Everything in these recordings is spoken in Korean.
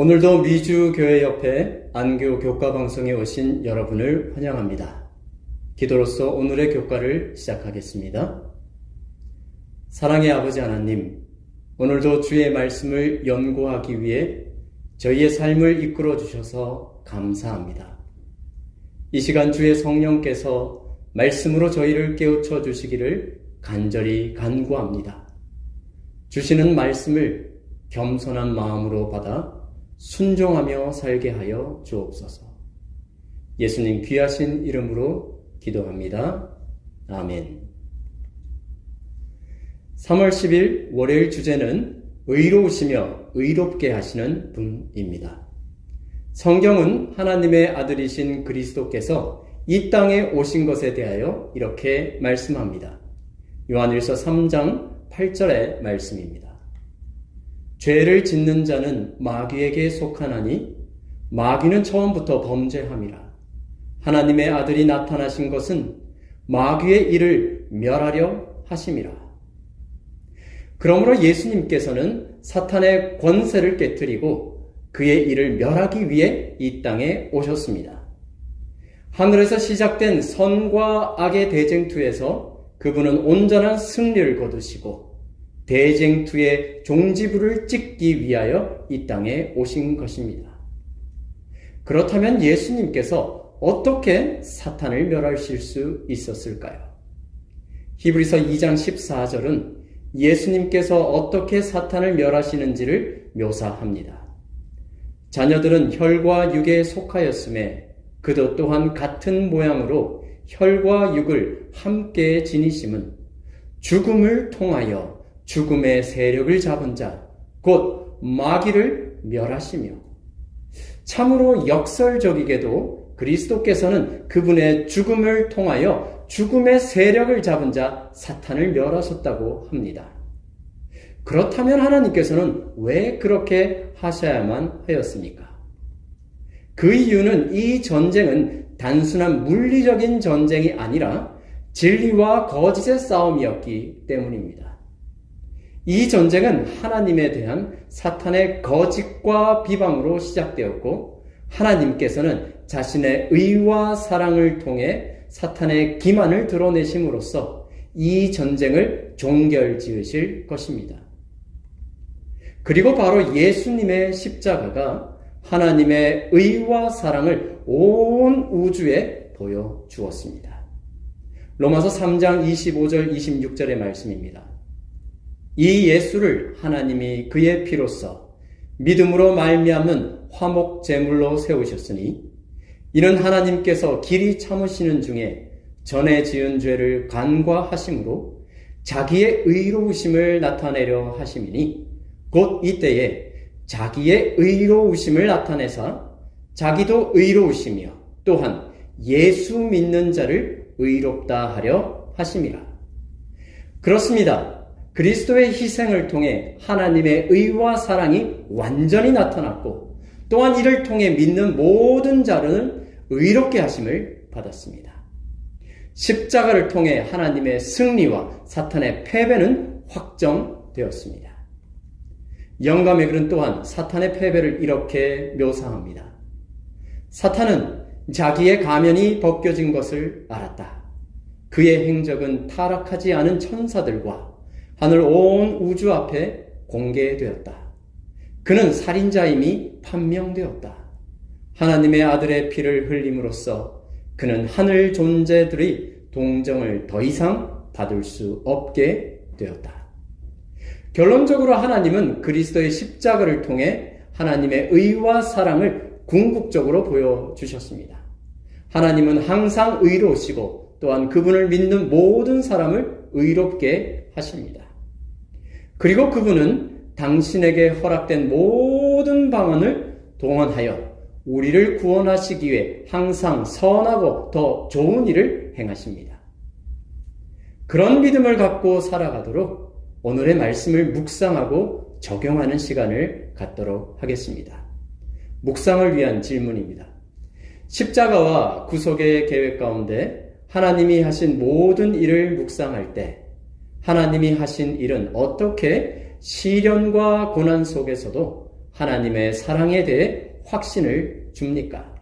오늘도 미주교회협회 안교 교과방송에 오신 여러분을 환영합니다. 기도로서 오늘의 교과를 시작하겠습니다. 사랑의 아버지 하나님, 오늘도 주의 말씀을 연구하기 위해 저희의 삶을 이끌어 주셔서 감사합니다. 이 시간 주의 성령께서 말씀으로 저희를 깨우쳐 주시기를 간절히 간구합니다. 주시는 말씀을 겸손한 마음으로 받아 순종하며 살게 하여 주옵소서. 예수님 귀하신 이름으로 기도합니다. 아멘. 3월 10일 월요일 주제는 의로우시며 의롭게 하시는 분입니다. 성경은 하나님의 아들이신 그리스도께서 이 땅에 오신 것에 대하여 이렇게 말씀합니다. 요한일서 3장 8절의 말씀입니다. 죄를 짓는 자는 마귀에게 속하나니 마귀는 처음부터 범죄함이라. 하나님의 아들이 나타나신 것은 마귀의 일을 멸하려 하심이라. 그러므로 예수님께서는 사탄의 권세를 깨뜨리고 그의 일을 멸하기 위해 이 땅에 오셨습니다. 하늘에서 시작된 선과 악의 대쟁투에서 그분은 온전한 승리를 거두시고 대쟁투의 종지부를 찍기 위하여 이 땅에 오신 것입니다. 그렇다면 예수님께서 어떻게 사탄을 멸하실 수 있었을까요? 히브리서 2장 14절은 예수님께서 어떻게 사탄을 멸하시는지를 묘사합니다. 자녀들은 혈과 육에 속하였음에 그도 또한 같은 모양으로 혈과 육을 함께 지니심은 죽음을 통하여 죽음의 세력을 잡은 자, 곧 마귀를 멸하시며, 참으로 역설적이게도 그리스도께서는 그분의 죽음을 통하여 죽음의 세력을 잡은 자 사탄을 멸하셨다고 합니다. 그렇다면 하나님께서는 왜 그렇게 하셔야만 하였습니까? 그 이유는 이 전쟁은 단순한 물리적인 전쟁이 아니라 진리와 거짓의 싸움이었기 때문입니다. 이 전쟁은 하나님에 대한 사탄의 거짓과 비방으로 시작되었고, 하나님께서는 자신의 의와 사랑을 통해 사탄의 기만을 드러내심으로써 이 전쟁을 종결지으실 것입니다. 그리고 바로 예수님의 십자가가 하나님의 의와 사랑을 온 우주에 보여주었습니다. 로마서 3장 25절 26절의 말씀입니다. 이 예수를 하나님이 그의 피로써 믿음으로 말미암은 화목 제물로 세우셨으니 이는 하나님께서 길이 참으시는 중에 전에 지은 죄를 간과하심으로 자기의 의로우심을 나타내려 하심이니 곧 이때에 자기의 의로우심을 나타내사 자기도 의로우시며 또한 예수 믿는 자를 의롭다 하려 하심이라. 그렇습니다. 그리스도의 희생을 통해 하나님의 의와 사랑이 완전히 나타났고 또한 이를 통해 믿는 모든 자는 의롭게 하심을 받았습니다. 십자가를 통해 하나님의 승리와 사탄의 패배는 확정되었습니다. 영감의 글은 또한 사탄의 패배를 이렇게 묘사합니다. 사탄은 자기의 가면이 벗겨진 것을 알았다. 그의 행적은 타락하지 않은 천사들과 하늘 온 우주 앞에 공개되었다. 그는 살인자임이 판명되었다. 하나님의 아들의 피를 흘림으로써 그는 하늘 존재들의 동정을 더 이상 받을 수 없게 되었다. 결론적으로 하나님은 그리스도의 십자가를 통해 하나님의 의와 사랑을 궁극적으로 보여주셨습니다. 하나님은 항상 의로우시고 또한 그분을 믿는 모든 사람을 의롭게 하십니다. 그리고 그분은 당신에게 허락된 모든 방안을 동원하여 우리를 구원하시기 위해 항상 선하고 더 좋은 일을 행하십니다. 그런 믿음을 갖고 살아가도록 오늘의 말씀을 묵상하고 적용하는 시간을 갖도록 하겠습니다. 묵상을 위한 질문입니다. 십자가와 구속의 계획 가운데 하나님이 하신 모든 일을 묵상할 때 하나님이 하신 일은 어떻게 시련과 고난 속에서도 하나님의 사랑에 대해 확신을 줍니까?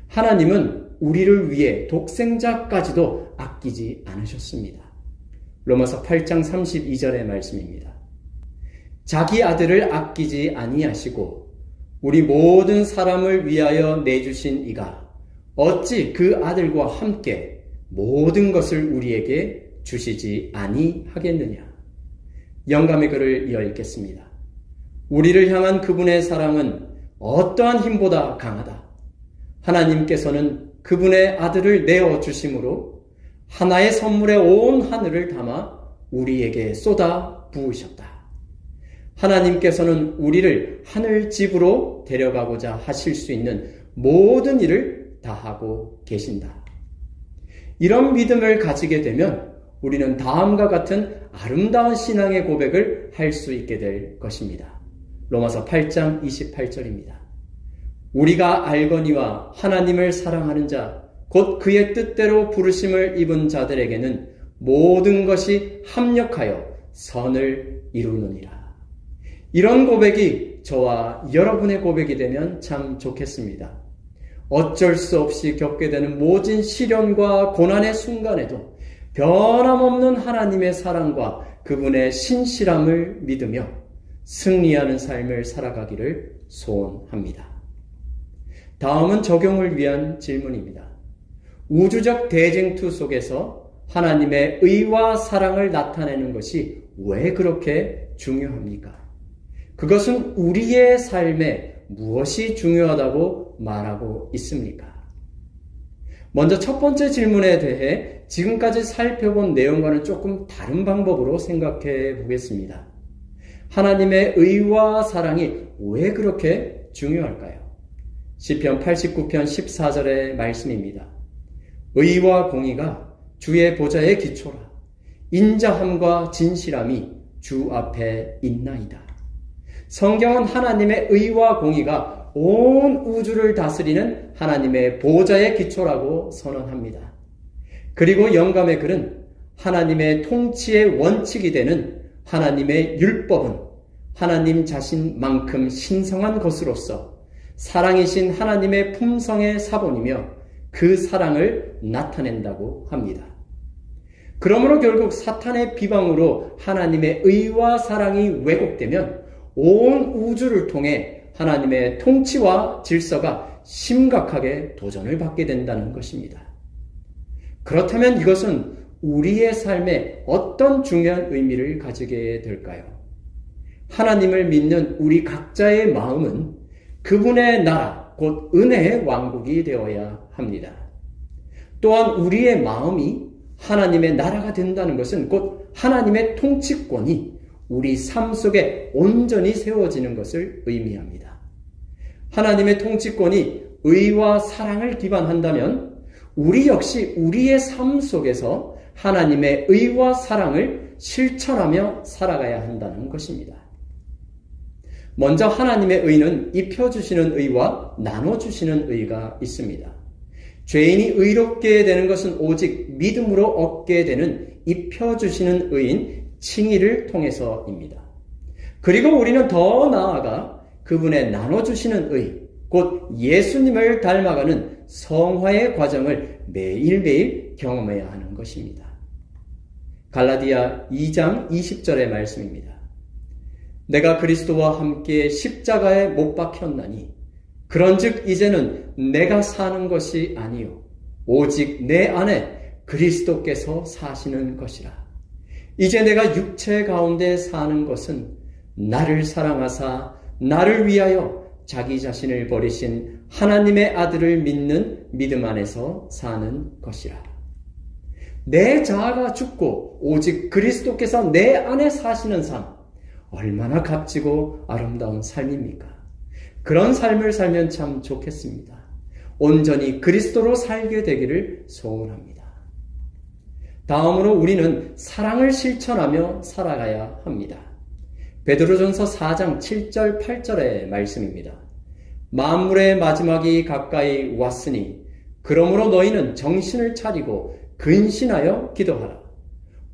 하나님은 우리를 위해 독생자까지도 아끼지 않으셨습니다. 로마서 8장 32절의 말씀입니다. 자기 아들을 아끼지 아니하시고 우리 모든 사람을 위하여 내주신 이가 어찌 그 아들과 함께 모든 것을 우리에게 주시지 아니하겠느냐. 영감의 글을 이어 읽겠습니다. 우리를 향한 그분의 사랑은 어떠한 힘보다 강하다. 하나님께서는 그분의 아들을 내어주심으로 하나의 선물에 온 하늘을 담아 우리에게 쏟아 부으셨다. 하나님께서는 우리를 하늘집으로 데려가고자 하실 수 있는 모든 일을 다 하고 계신다. 이런 믿음을 가지게 되면 우리는 다음과 같은 아름다운 신앙의 고백을 할 수 있게 될 것입니다. 로마서 8장 28절입니다. 우리가 알거니와 하나님을 사랑하는 자, 곧 그의 뜻대로 부르심을 입은 자들에게는 모든 것이 합력하여 선을 이루느니라. 이런 고백이 저와 여러분의 고백이 되면 참 좋겠습니다. 어쩔 수 없이 겪게 되는 모진 시련과 고난의 순간에도 변함없는 하나님의 사랑과 그분의 신실함을 믿으며 승리하는 삶을 살아가기를 소원합니다. 다음은 적용을 위한 질문입니다. 우주적 대쟁투 속에서 하나님의 의와 사랑을 나타내는 것이 왜 그렇게 중요합니까? 그것은 우리의 삶에 무엇이 중요하다고 말하고 있습니까? 먼저 첫 번째 질문에 대해 지금까지 살펴본 내용과는 조금 다른 방법으로 생각해 보겠습니다. 하나님의 의와 사랑이 왜 그렇게 중요할까요? 시편 89편 14절의 말씀입니다. 의와 공의가 주의 보좌의 기초라. 인자함과 진실함이 주 앞에 있나이다. 성경은 하나님의 의와 공의가 온 우주를 다스리는 하나님의 보좌의 기초라고 선언합니다. 그리고 영감의 글은 하나님의 통치의 원칙이 되는 하나님의 율법은 하나님 자신만큼 신성한 것으로서 사랑이신 하나님의 품성의 사본이며 그 사랑을 나타낸다고 합니다. 그러므로 결국 사탄의 비방으로 하나님의 의와 사랑이 왜곡되면 온 우주를 통해 하나님의 통치와 질서가 심각하게 도전을 받게 된다는 것입니다. 그렇다면 이것은 우리의 삶에 어떤 중요한 의미를 가지게 될까요? 하나님을 믿는 우리 각자의 마음은 그분의 나라, 곧 은혜의 왕국이 되어야 합니다. 또한 우리의 마음이 하나님의 나라가 된다는 것은 곧 하나님의 통치권이 우리 삶 속에 온전히 세워지는 것을 의미합니다. 하나님의 통치권이 의와 사랑을 기반한다면 우리 역시 우리의 삶 속에서 하나님의 의와 사랑을 실천하며 살아가야 한다는 것입니다. 먼저 하나님의 의는 입혀주시는 의와 나눠주시는 의가 있습니다. 죄인이 의롭게 되는 것은 오직 믿음으로 얻게 되는 입혀주시는 의인 칭의를 통해서입니다. 그리고 우리는 더 나아가 그분의 나눠주시는 의, 곧 예수님을 닮아가는 성화의 과정을 매일매일 경험해야 하는 것입니다. 갈라디아 2장 20절의 말씀입니다. 내가 그리스도와 함께 십자가에 못 박혔나니 그런즉 이제는 내가 사는 것이 아니요 오직 내 안에 그리스도께서 사시는 것이라. 이제 내가 육체 가운데 사는 것은 나를 사랑하사 나를 위하여 자기 자신을 버리신 하나님의 아들을 믿는 믿음 안에서 사는 것이라. 내 자아가 죽고 오직 그리스도께서 내 안에 사시는 삶, 얼마나 값지고 아름다운 삶입니까? 그런 삶을 살면 참 좋겠습니다. 온전히 그리스도로 살게 되기를 소원합니다. 다음으로 우리는 사랑을 실천하며 살아가야 합니다. 베드로전서 4장 7절 8절의 말씀입니다. 만물의 마지막이 가까이 왔으니 그러므로 너희는 정신을 차리고 근신하여 기도하라.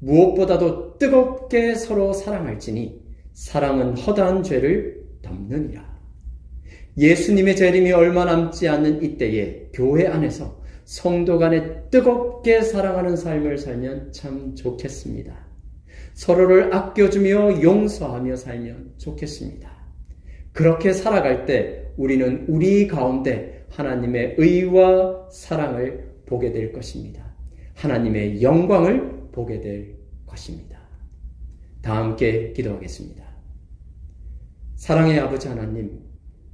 무엇보다도 뜨겁게 서로 사랑할지니 사랑은 허다한 죄를 덮느니라. 예수님의 재림이 얼마 남지 않는 이때에 교회 안에서 성도 간에 뜨겁게 사랑하는 삶을 살면 참 좋겠습니다. 서로를 아껴주며 용서하며 살면 좋겠습니다. 그렇게 살아갈 때 우리는 우리 가운데 하나님의 의와 사랑을 보게 될 것입니다. 하나님의 영광을 보게 될 것입니다. 다 함께 기도하겠습니다. 사랑의 아버지 하나님,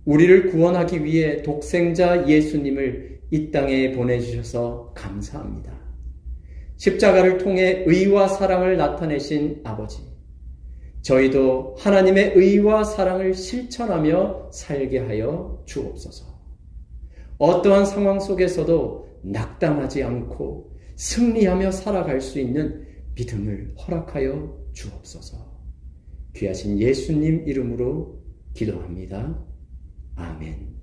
우리를 구원하기 위해 독생자 예수님을 이 땅에 보내주셔서 감사합니다. 십자가를 통해 의와 사랑을 나타내신 아버지, 저희도 하나님의 의와 사랑을 실천하며 살게 하여 주옵소서. 어떠한 상황 속에서도 낙담하지 않고 승리하며 살아갈 수 있는 믿음을 허락하여 주옵소서. 귀하신 예수님 이름으로 기도합니다. 아멘.